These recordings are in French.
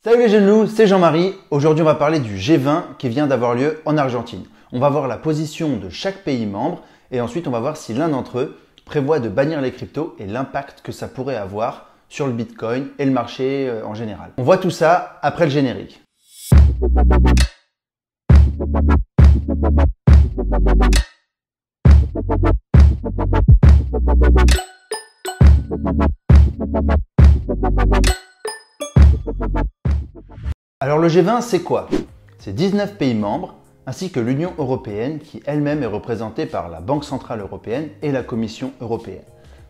Salut les jeunes loups, c'est Jean-Marie. Aujourd'hui, on va parler du G20 qui vient d'avoir lieu en Argentine. On va voir la position de chaque pays membre et ensuite on va voir si l'un d'entre eux prévoit de bannir les cryptos et l'impact que ça pourrait avoir sur le Bitcoin et le marché en général. On voit tout ça après le générique. Alors le G20, c'est quoi? C'est 19 pays membres ainsi que l'Union européenne qui elle-même est représentée par la Banque centrale européenne et la Commission européenne.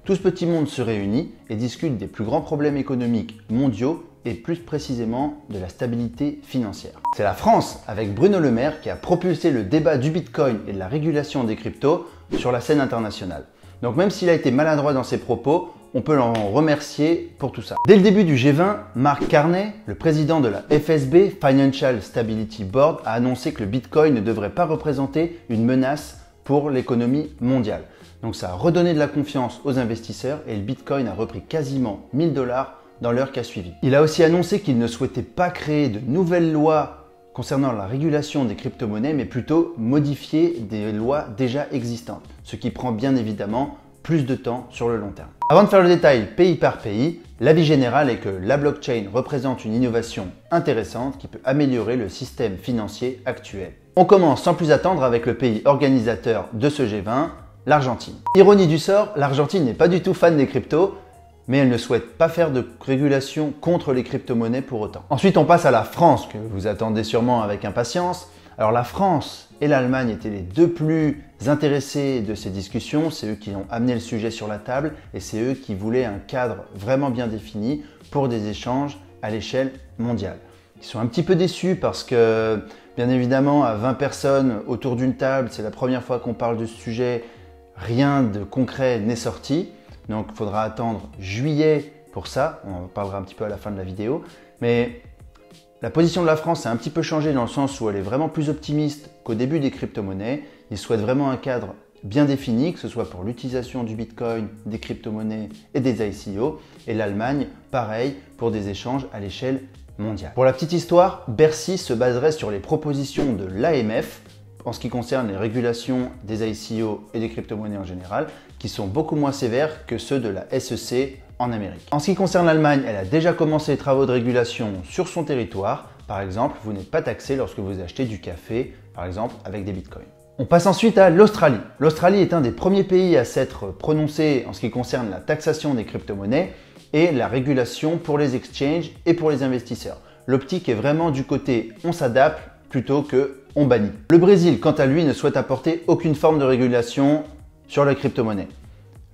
Tout ce petit monde se réunit et discute des plus grands problèmes économiques mondiaux et plus précisément de la stabilité financière. C'est la France, avec Bruno Le Maire, qui a propulsé le débat du Bitcoin et de la régulation des cryptos sur la scène internationale. Donc même s'il a été maladroit dans ses propos, on peut l'en remercier pour tout ça. Dès le début du G20, Mark Carney, le président de la FSB, Financial Stability Board, a annoncé que le Bitcoin ne devrait pas représenter une menace pour l'économie mondiale. Donc ça a redonné de la confiance aux investisseurs et le Bitcoin a repris quasiment 1000 $ dans l'heure qui a suivi. Il a aussi annoncé qu'il ne souhaitait pas créer de nouvelles lois concernant la régulation des crypto-monnaies, mais plutôt modifier des lois déjà existantes, ce qui prend bien évidemment plus de temps sur le long terme. Avant de faire le détail pays par pays, l'avis général est que la blockchain représente une innovation intéressante qui peut améliorer le système financier actuel. On commence sans plus attendre avec le pays organisateur de ce G20, l'Argentine. Ironie du sort, l'Argentine n'est pas du tout fan des cryptos, mais elle ne souhaite pas faire de régulation contre les crypto-monnaies pour autant. Ensuite, on passe à la France, que vous attendez sûrement avec impatience. Alors la France et l'Allemagne étaient les deux plus intéressés de ces discussions. C'est eux qui ont amené le sujet sur la table et c'est eux qui voulaient un cadre vraiment bien défini pour des échanges à l'échelle mondiale. Ils sont un petit peu déçus parce que, bien évidemment, à 20 personnes autour d'une table, c'est la première fois qu'on parle de ce sujet, rien de concret n'est sorti. Donc il faudra attendre juillet pour ça, on en parlera un petit peu à la fin de la vidéo. Mais la position de la France a un petit peu changé dans le sens où elle est vraiment plus optimiste qu'au début des crypto-monnaies. Ils souhaitent vraiment un cadre bien défini, que ce soit pour l'utilisation du Bitcoin, des crypto-monnaies et des ICO. Et l'Allemagne, pareil, pour des échanges à l'échelle mondiale. Pour la petite histoire, Bercy se baserait sur les propositions de l'AMF en ce qui concerne les régulations des ICO et des crypto-monnaies en général, qui sont beaucoup moins sévères que ceux de la SEC en Amérique. En ce qui concerne l'Allemagne, elle a déjà commencé les travaux de régulation sur son territoire. Par exemple, vous n'êtes pas taxé lorsque vous achetez du café, par exemple, avec des bitcoins. On passe ensuite à l'Australie. L'Australie est un des premiers pays à s'être prononcé en ce qui concerne la taxation des crypto-monnaies et la régulation pour les exchanges et pour les investisseurs. L'optique est vraiment du côté on s'adapte plutôt que on bannit. Le Brésil, quant à lui, ne souhaite apporter aucune forme de régulation sur la crypto-monnaie.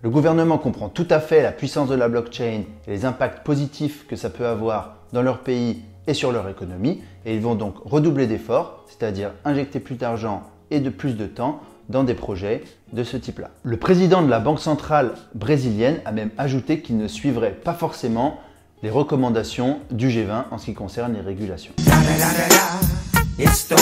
Le gouvernement comprend tout à fait la puissance de la blockchain et les impacts positifs que ça peut avoir dans leur pays et sur leur économie et ils vont donc redoubler d'efforts, c'est-à-dire injecter plus d'argent et de plus de temps dans des projets de ce type-là. Le président de la Banque centrale brésilienne a même ajouté qu'il ne suivrait pas forcément les recommandations du G20 en ce qui concerne les régulations.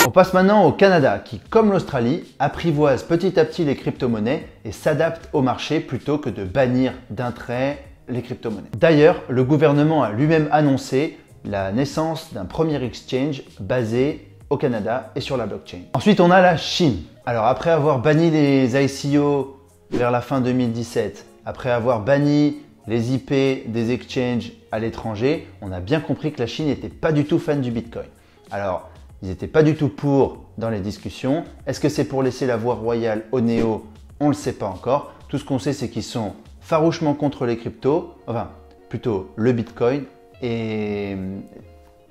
On passe maintenant au Canada qui, comme l'Australie, apprivoise petit à petit les crypto-monnaies et s'adapte au marché plutôt que de bannir d'un trait les crypto-monnaies. D'ailleurs, le gouvernement a lui-même annoncé la naissance d'un premier exchange basé au Canada et sur la blockchain. Ensuite, on a la Chine. Alors après avoir banni les ICO vers la fin 2017, après avoir banni les IP des exchanges à l'étranger, on a bien compris que la Chine n'était pas du tout fan du Bitcoin. Alors, ils n'étaient pas du tout pour dans les discussions. Est-ce que c'est pour laisser la voie royale aux néo? On ne le sait pas encore. Tout ce qu'on sait, c'est qu'ils sont farouchement contre les cryptos, enfin plutôt le Bitcoin, et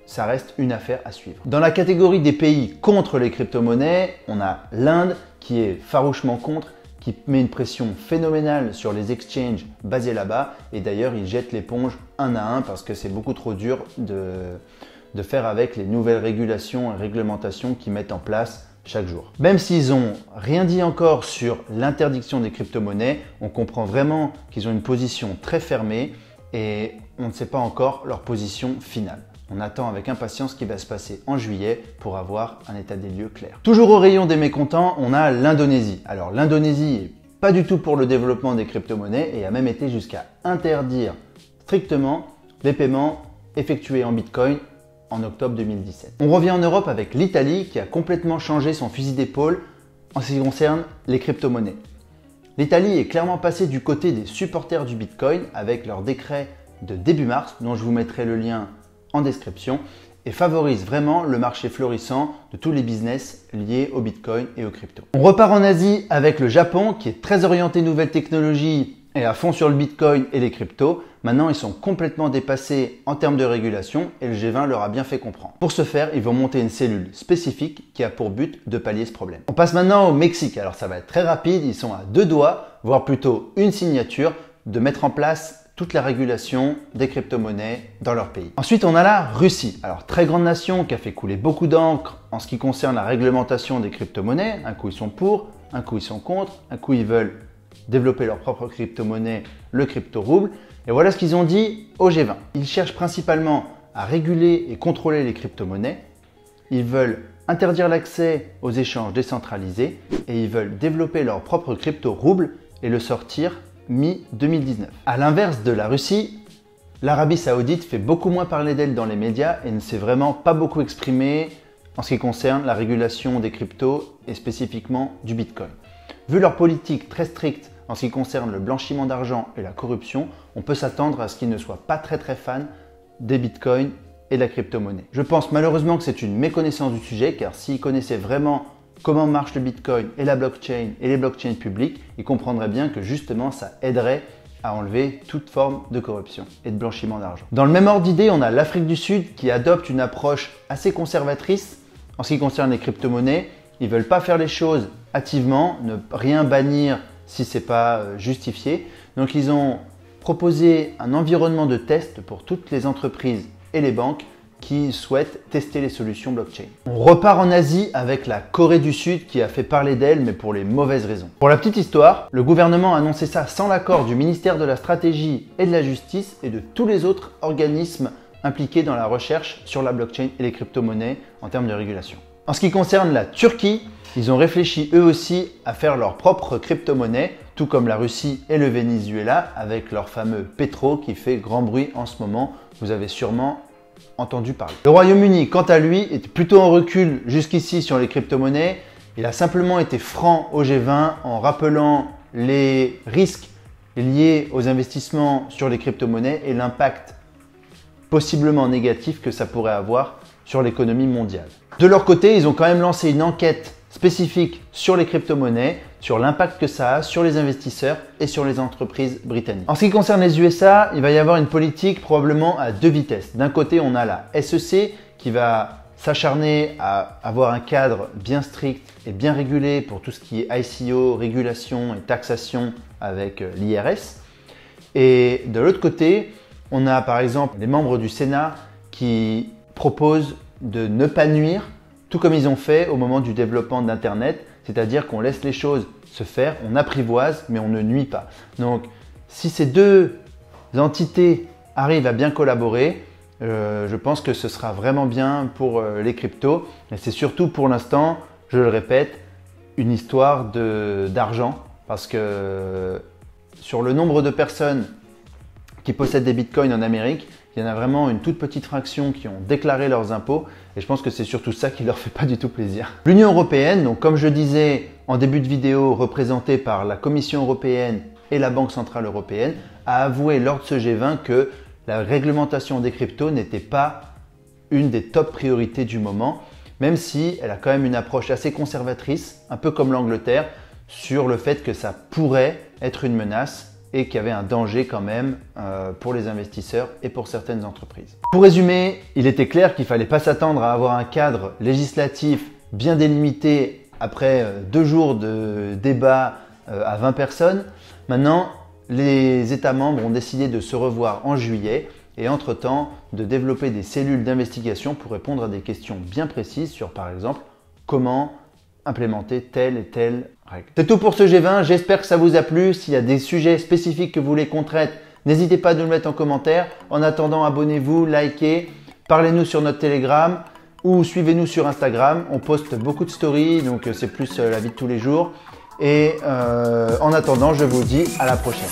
ça reste une affaire à suivre. Dans la catégorie des pays contre les crypto-monnaies, on a l'Inde qui est farouchement contre, qui met une pression phénoménale sur les exchanges basés là-bas, et d'ailleurs ils jettent l'éponge un à un parce que c'est beaucoup trop dur de faire avec les nouvelles régulations et réglementations qu'ils mettent en place chaque jour. Même s'ils n'ont rien dit encore sur l'interdiction des crypto-monnaies, on comprend vraiment qu'ils ont une position très fermée et on ne sait pas encore leur position finale. On attend avec impatience ce qui va se passer en juillet pour avoir un état des lieux clair. Toujours au rayon des mécontents, on a l'Indonésie. Alors l'Indonésie n'est pas du tout pour le développement des crypto-monnaies et a même été jusqu'à interdire strictement les paiements effectués en Bitcoin en octobre 2017. On revient en Europe avec l'Italie qui a complètement changé son fusil d'épaule en ce qui concerne les crypto-monnaies. L'Italie est clairement passée du côté des supporters du Bitcoin avec leur décret de début mars, dont je vous mettrai le lien en description, et favorise vraiment le marché florissant de tous les business liés au Bitcoin et aux cryptos. On repart en Asie avec le Japon qui est très orienté nouvelles technologies et à fond sur le Bitcoin et les cryptos. Maintenant, ils sont complètement dépassés en termes de régulation et le G20 leur a bien fait comprendre. Pour ce faire, ils vont monter une cellule spécifique qui a pour but de pallier ce problème. On passe maintenant au Mexique. Alors ça va être très rapide, ils sont à 2 doigts, voire plutôt une signature, de mettre en place toute la régulation des crypto-monnaies dans leur pays. Ensuite, on a la Russie. Alors, très grande nation qui a fait couler beaucoup d'encre en ce qui concerne la réglementation des crypto-monnaies. Un coup, ils sont pour, un coup, ils sont contre, un coup, ils veulent développer leur propre crypto-monnaie, le crypto-rouble. Et voilà ce qu'ils ont dit au G20. Ils cherchent principalement à réguler et contrôler les crypto-monnaies. Ils veulent interdire l'accès aux échanges décentralisés et ils veulent développer leur propre crypto-rouble et le sortir mi-2019. À l'inverse de la Russie, l'Arabie Saoudite fait beaucoup moins parler d'elle dans les médias et ne s'est vraiment pas beaucoup exprimée en ce qui concerne la régulation des cryptos et spécifiquement du Bitcoin. Vu leur politique très stricte en ce qui concerne le blanchiment d'argent et la corruption, on peut s'attendre à ce qu'ils ne soient pas très fans des Bitcoins et de la crypto-monnaie. Je pense malheureusement que c'est une méconnaissance du sujet car s'ils connaissaient vraiment comment marche le Bitcoin et la blockchain et les blockchains publiques, ils comprendraient bien que justement ça aiderait à enlever toute forme de corruption et de blanchiment d'argent. Dans le même ordre d'idée, on a l'Afrique du Sud qui adopte une approche assez conservatrice en ce qui concerne les crypto-monnaies. Ils ne veulent pas faire les choses hâtivement, ne rien bannir si ce n'est pas justifié. Donc ils ont proposé un environnement de test pour toutes les entreprises et les banques qui souhaitent tester les solutions blockchain. On repart en Asie avec la Corée du Sud qui a fait parler d'elle mais pour les mauvaises raisons. Pour la petite histoire, le gouvernement a annoncé ça sans l'accord du ministère de la Stratégie et de la Justice et de tous les autres organismes impliqués dans la recherche sur la blockchain et les crypto-monnaies en termes de régulation. En ce qui concerne la Turquie, ils ont réfléchi eux aussi à faire leur propre crypto-monnaie, tout comme la Russie et le Venezuela avec leur fameux Petro qui fait grand bruit en ce moment. Vous avez sûrement entendu parler. Le Royaume-Uni, quant à lui, est plutôt en recul jusqu'ici sur les crypto-monnaies. Il a simplement été franc au G20 en rappelant les risques liés aux investissements sur les crypto-monnaies et l'impact possiblement négatif que ça pourrait avoir sur l'économie mondiale. De leur côté, ils ont quand même lancé une enquête spécifique sur les crypto-monnaies, sur l'impact que ça a sur les investisseurs et sur les entreprises britanniques. En ce qui concerne les USA, il va y avoir une politique probablement à 2 vitesses. D'un côté, on a la SEC qui va s'acharner à avoir un cadre bien strict et bien régulé pour tout ce qui est ICO, régulation et taxation avec l'IRS. Et de l'autre côté, on a par exemple les membres du Sénat qui proposent de ne pas nuire, tout comme ils ont fait au moment du développement d'Internet, c'est-à-dire qu'on laisse les choses se faire, on apprivoise, mais on ne nuit pas. Donc, si ces deux entités arrivent à bien collaborer, je pense que ce sera vraiment bien pour les cryptos. Et c'est surtout pour l'instant, je le répète, une histoire d'argent, parce que sur le nombre de personnes qui possèdent des bitcoins en Amérique, il y en a vraiment une toute petite fraction qui ont déclaré leurs impôts et je pense que c'est surtout ça qui leur fait pas du tout plaisir. L'Union européenne, donc comme je disais en début de vidéo, représentée par la Commission européenne et la Banque centrale européenne, a avoué lors de ce G20 que la réglementation des cryptos n'était pas une des top priorités du moment, même si elle a quand même une approche assez conservatrice, un peu comme l'Angleterre, sur le fait que ça pourrait être une menace et qu'il y avait un danger quand même pour les investisseurs et pour certaines entreprises. Pour résumer, il était clair qu'il ne fallait pas s'attendre à avoir un cadre législatif bien délimité après 2 jours de débat à 20 personnes. Maintenant, les États membres ont décidé de se revoir en juillet et entre-temps de développer des cellules d'investigation pour répondre à des questions bien précises sur par exemple comment implémenter telle et telle règle. C'est tout pour ce G20, j'espère que ça vous a plu. S'il y a des sujets spécifiques que vous voulez qu'on traite, n'hésitez pas à nous le mettre en commentaire. En attendant, abonnez-vous, likez, parlez-nous sur notre Telegram ou suivez-nous sur Instagram. On poste beaucoup de stories, donc c'est plus la vie de tous les jours. Et en attendant, je vous dis à la prochaine.